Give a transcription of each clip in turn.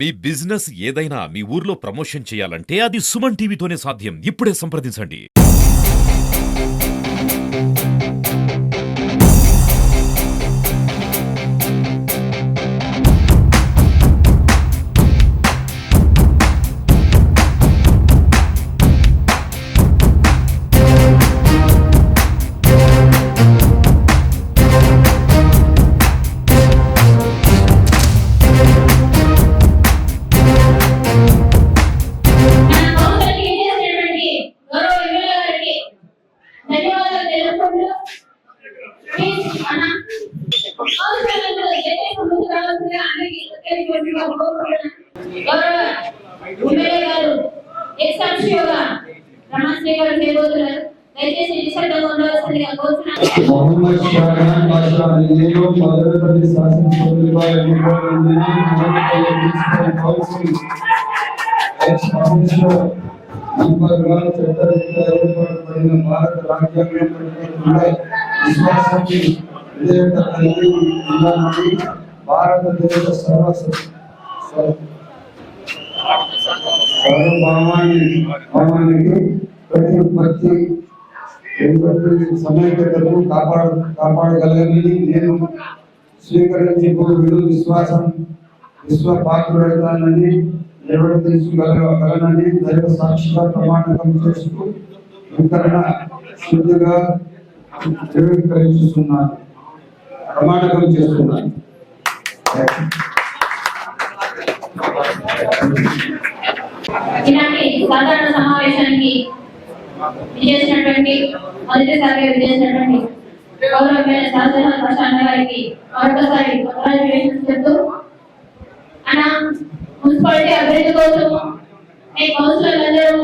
మీ business ఏదైనా మీ ఊర్లో promotion చేయాలంటే అది సుమన్ టీవీతోనే సాధ్యం. ఇప్పుడే సంప్రదించండి. భారత భారతదేశ సర్వభౌమానికి ప్రతి సమయతను కాపాడగలని నేను స్వీకరించబోదు విశ్వపాత్రుడతానని నిర్వర్తించగలనని దైవ సాక్షిగా ప్రమాణకం చేస్తూ వితరణ శుద్ధిగా ధృవీకరిస్తున్నాను ప్రమాణకం చేస్తున్నాను. ఇలాంటి సాధారణ సమావేశానికి విజేసినటువంటి మొదటిసారిగా విజేసినటువంటి గౌరవమైన శాసన ప్రశాంత్ గారికి మరొకసారి కంగ్రాచులేషన్స్ చెప్తూ అన్న మున్సిపాలిటీ అభివృద్ధి కోసం మీ కౌన్సిలర్లు అందరూ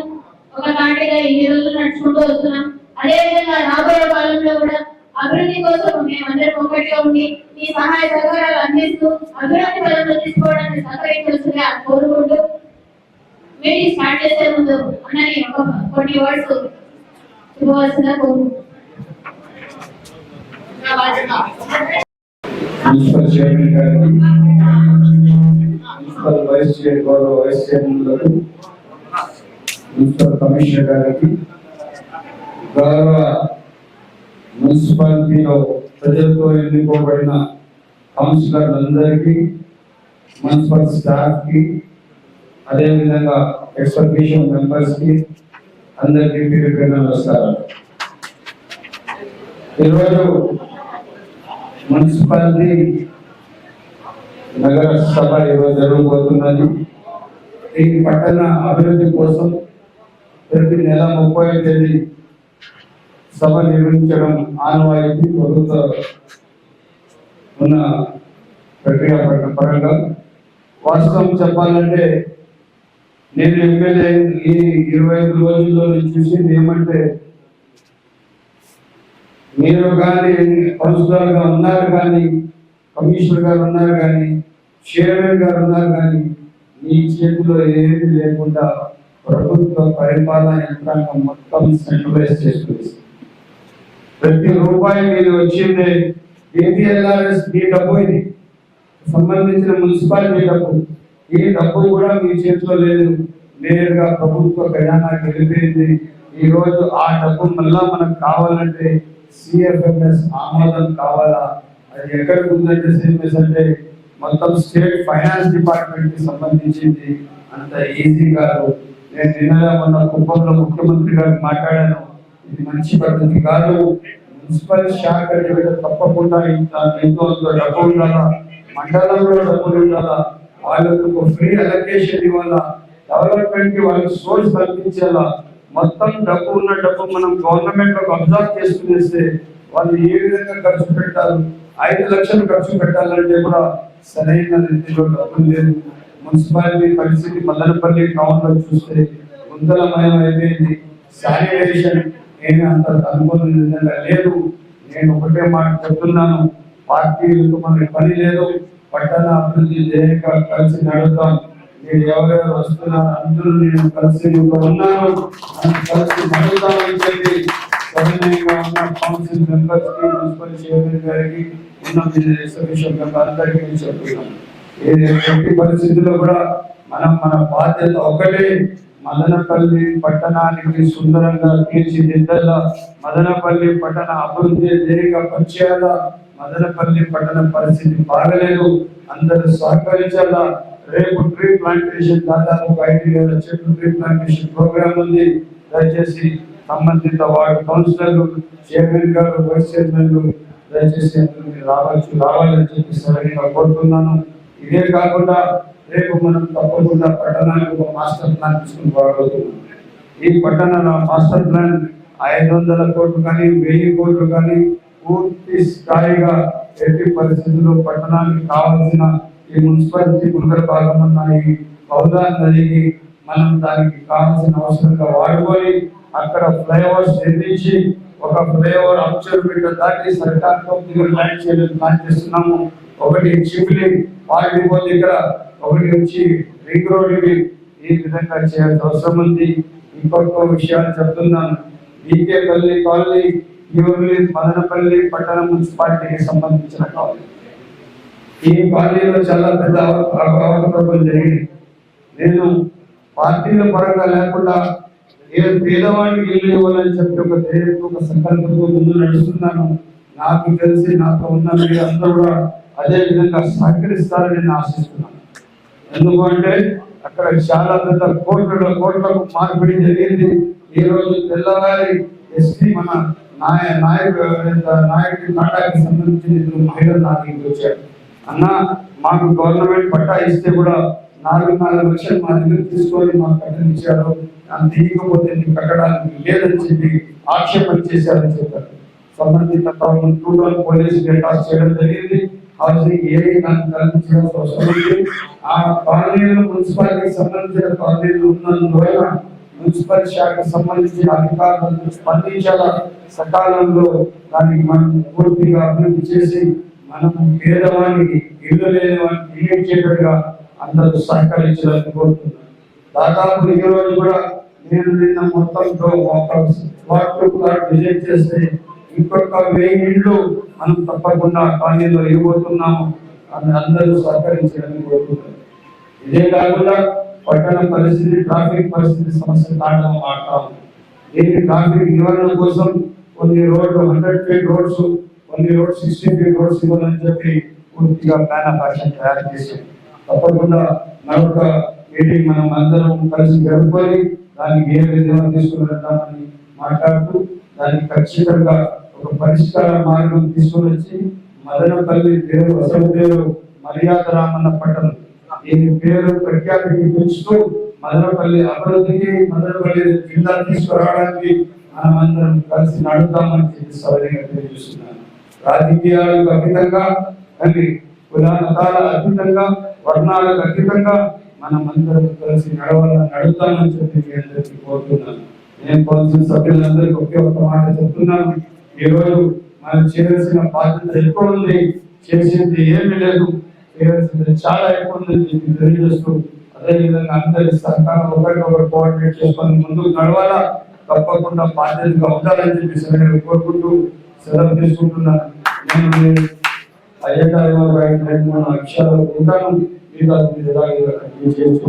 ఒక తాటిగా ఇన్ని రోజులు నడుచుకుంటూ వస్తున్నాం. అదేవిధంగా రాబోయే కాలంలో కూడా అభివృద్ధి కోసం మేమందరం ఒకటిగా ఉండి మీ సహాయ సహకారాలు అందిస్తూ అభివృద్ధి పదంలో తీసుకోవడానికి సహకరించాల్సిందిగా కోరుకుంటూ మీటింగ్ స్టార్ట్ చేసే ముందు అన్నని కొన్ని వర్డ్స్ ఇవ్వవలసిందిగా కోరుకుంటున్నాను. మున్సిపల్ చైర్మన్ గారికి, మున్సిపల్ వైస్ చైర్మన్లకు, మున్సిపల్ కమిషనర్ గారికి, గౌరవ మున్సిపాలిటీలో ప్రజలతో ఎన్నుకోబడిన కౌన్సిలర్లందరికీ, మున్సిపల్ స్టాఫ్ కి, అదేవిధంగా ఎక్స్పెక్టేషన్ మెంబర్స్ కి అందరికీ పేరు నమస్కారం. ఈరోజు మున్సిపాలిటీ నగర సభ ఈరోజు జరగబోతున్నది. ఈ పట్టణ అభివృద్ధి కోసం ప్రతి నెల 30వ తేదీ సభ నిర్వహించడం ఆనవాయితీ ప్రభుత్వ ఉన్న ప్రక్రియ పరంగా. వాస్తవం చెప్పాలంటే నేను ఎమ్మెల్యే ఈ 25 రోజుల్లో చూసింది ఏమంటే, మీరు కానీ కౌన్సిలర్ గా ఉన్నారు కానీ, కమిషనర్ గారు ఉన్నారు కానీ, చైర్మన్ గారు ఉన్నారు కానీ, మీ చేతిలో ఏది లేకుండా ప్రభుత్వ పరిపాలన యంత్రాంగం మొత్తం సెంట్రలైజ్ చేస్తుంది. ప్రతి రూపాయి మీరు వచ్చిందే ఏపీఎల్ఆర్ఎస్ మీ డబ్బు, ఇది సంబంధించిన మున్సిపాలిటీ డబ్బు. ఈ డబ్బు కూడా మీ చేతిలో లేదు, నేరుగా ప్రభుత్వ ఖజానాకి వెళ్ళిపోయింది. ఈ రోజు ఆ డబ్బు మళ్ళా మనకు కావాలంటే సిఎఫ్ఎంఎస్ ఆమోదం కావాలా? అది ఎక్కడికి ఉందంటే సిఎఫ్ఎస్ అంటే మొత్తం స్టేట్ ఫైనాన్స్ డిపార్ట్మెంట్ కి సంబంధించింది, అంత ఈజీ కాదు. నేను నిన్న మొన్న కుప్పంలో ముఖ్యమంత్రి గారికి మాట్లాడాను, ఇది మంచి పద్ధతి కాదు. మున్సిపల్ శాఖ తప్పకుండా ఎంతో డబ్బు ఉండాలా, మండలంలో డబ్బులు ఉండాలా, వాళ్ళకు ఫ్రీ అలొకేషన్ ఇవ్వాలా, డెవలప్మెంట్ కి వాళ్ళకి సోర్స్ కల్పించాలా. మొత్తం డబ్బు ఉన్న డబ్బు మనం గవర్నమెంట్ లో అబ్జర్వ్ చేసుకునేస్తే వాళ్ళు ఏ విధంగా ఖర్చు పెట్టాలి, 5 లక్షలు ఖర్చు పెట్టాలంటే కూడా సరైన రీతిలో డబ్బులు లేదు. మున్సిపాలిటీ పరిస్థితి మల్లనపల్లి టౌన్ లో చూస్తే గుంతలమయం అయిపోయింది. శానిటేషన్ ఏమీ అంత అనుకున్న విధంగా లేదు. నేను ఒకటే మాట చెప్తున్నాను, పార్టీలకు మనకి పని లేదు, పట్టణ అభివృద్ధి ధ్యేయంగా కలిసి నడుద్దాం. మీరు ఎవరెవరు వస్తున్నారు అందరూ నేను కలిసి ఉన్నాను, కలిసి నడుద్దామని చెప్పి సవినయంగా ఉన్న కౌన్సిల్ మెంబర్స్ కి, మున్సిపల్ చైర్మన్ గారికి, ఉన్న ఎగ్జిబిషన్ మెంబర్ అందరికీ చెప్తున్నాను. ఎట్టి పరిస్థితుల్లో కూడా మన బాధ్యత ఒకటే, మదనపల్లి పట్టణానికి సుందరంగా తీర్చిదిద్దాల, మదనపల్లి పట్టణ అభివృద్ధి ధ్యేయంగా పనిచేయాలా. మదనపల్లి పట్టణ పరిస్థితి బాగలేదు, అందరూ సహకరించాలా. రేపు ట్రీ ప్లాంటేషన్ దాదాపు 5,000 చెట్లు ట్రీ ప్లాంటేషన్ ప్రోగ్రామ్ ఉంది. దయచేసి సంబంధిత వార్డు కౌన్సిలర్లు, చైర్మన్ గారు, వైస్ చైర్మన్లు దయచేసి రావాలని చెప్పి సరైన కోరుతున్నాను. ఇదే కాకుండా రేపు మనం తప్పకుండా పట్టణానికి ఒక మాస్టర్ ప్లాన్ తీసుకుని పోగలుగుతున్నాం. ఈ పట్టణ మాస్టర్ ప్లాన్ 500 కోట్లు కానీ 1000 కోట్లు కానీ పూర్తి స్థాయిగా ఎట్టి పరిస్థితుల్లో పట్టణానికి కావాల్సిన ఈ మున్సిపాలిటీ ముందర భాగం ఉన్న ఈ పౌదా నదికి మనం దానికి కావాల్సిన అవసరంగా వాడుకొని అక్కడ ఫ్లైఓవర్స్ నిర్మించి ఒక ఫ్లైఓవర్ అక్షరపేట దాటి సర్కార్తో ల్యాండ్ చేయడానికి ప్లాన్ చేస్తున్నాము. ఒకటి చిపిలి పార్టీ దగ్గర, ఒకటి వచ్చి రింగ్ రోడ్డుకి ఈ విధంగా చేయాల్సిన అవసరం ఉంది. ఇంకొక విషయాలు చెప్తున్నాను. ఈకేపల్లి కాలనీ, మదనపల్లి పట్టణ మున్సిపాలిటీకి సంబంధించిన కాలనీ. ఈ కాలనీలో చాలా పెద్ద అవకతవకలు జరిగింది. నేను పార్టీల పరంగా లేకుండా ఏ పేదవాడికి ఇల్లు ఇవ్వాలని చెప్పి ఒక ధైర్యంతో ఒక సంకల్పంతో ముందు నడుస్తున్నాను. నాకు తెలిసి నాతో ఉన్న మీరు అందరూ కూడా అదే విధంగా సహకరిస్తారని నేను ఆశిస్తున్నాను. ఎందుకంటే అక్కడ చాలా పెద్ద కోట్లకు మార్పిడి జరిగింది. ఈ రోజు తెల్లవారి ఎస్పీ మన నాయకుడి నాటాకి సంబంధించిన మహిళలు నాకు ఇంటికి వచ్చారు. అన్న, మాకు గవర్నమెంట్ పట్టా ఇస్తే కూడా 4 లక్షలు మా దగ్గర తీసుకొని మాకు కట్టించారు, అంత తీయకపోతే కట్టడానికి లేదని చెప్పి ఆక్షేపణ చేశారని చెప్పారు. సంబంధిత పోలీసు టాస్ చేయడం జరిగింది. హౌసింగ్ ఏ కల్పించాల్సిన అవసరం ఉంది. ఆ కాలనీలో మున్సిపాలిటీకి సంబంధించిన కాలనీలు ఉన్నందువల్ల మున్సిపల్ శాఖకు సంబంధించిన అధికారులను స్పందించాలా. సకాలంలో దానికి మనం పూర్తిగా అభివృద్ధి చేసి మనము పేదవానికి, ఇల్లు లేని వారికి ఇల్లు ఇచ్చేటట్టుగా అందరూ సహకరించాలని కోరుతున్నాను. దాదాపు ఈ రోజు కూడా నేను నిన్న మొత్తంతో విజిట్ చేస్తే ఇంకొక 1000 ఇళ్ళు మనం తప్పకుండా కాలనీలో ఇవ్వబోతున్నాము అని అందరూ సహకరించాలని కోరుతున్నాను. ఇదే కాకుండా పట్టణ పరిస్థితి, ట్రాఫిక్ పరిస్థితి సమస్య కారణం మాట్లాడతాము. దీనికి ట్రాఫిక్ నివారణ కోసం కొన్ని రోడ్లు 100 ఫీట్ రోడ్స్, కొన్ని రోడ్స్ 60 ఫీట్ రోడ్స్ ఇవ్వాలని చెప్పి పూర్తిగా ప్లాన్ ఆఫ్ యాక్షన్ తయారు చేసాం. తప్పకుండా మరొక మీటింగ్ మనం అందరం కలిసి జరుపుకొని దానికి ఏ విధంగా తీసుకుని వెళ్తామని మాట్లాడుతూ దానికి ఖచ్చితంగా ఒక పరిష్కార మార్గం తీసుకొని వచ్చి మదనపల్లి పేరు అసలు పేరు మర్యాద రామన్న పట్టణం, దీని పేరు ప్రఖ్యాతికి పెంచుతూ మదనపల్లి అభివృద్ధికి, మదనపల్లి జిల్లా తీసుకురావడానికి మనమందరం కలిసి నడుద్దామని చెప్పి సౌకర్యంగా తెలియజేస్తున్నాను. రాజకీయాలకు అతీతంగా, కానీ కులాల అతీతంగా, వర్ణాలకు అతీతంగా మనమందరం కలిసి నడుద్దామని చెప్పి మీ అందరికీ కోరుతున్నాను. నేను కౌన్సిల్ సభ్యులందరికీ ఒకే ఒక మాట చెప్తున్నాను. ఈ రోజు మనం చేయాల్సిన బాధ్యత ఎక్కువ ఉంది, చేసేది ఏమీ లేదు, చేయాల్సింది చాలా ఎక్కువ ఉందని చెప్పి తెలియజేస్తూ, అదేవిధంగా అందరి సహకారం ఒకరికొకరు కోఆర్డినేట్ చేసుకొని ముందుకు నడవాలా. తప్పకుండా బాధ్యతగా ఉండాలని చెప్పి సరైన కోరుకుంటూ సెలవు తీసుకుంటున్నాను. నేను అయ్యగారు 2-3 అక్షరాలు ఉంటాను. మీరు చేసి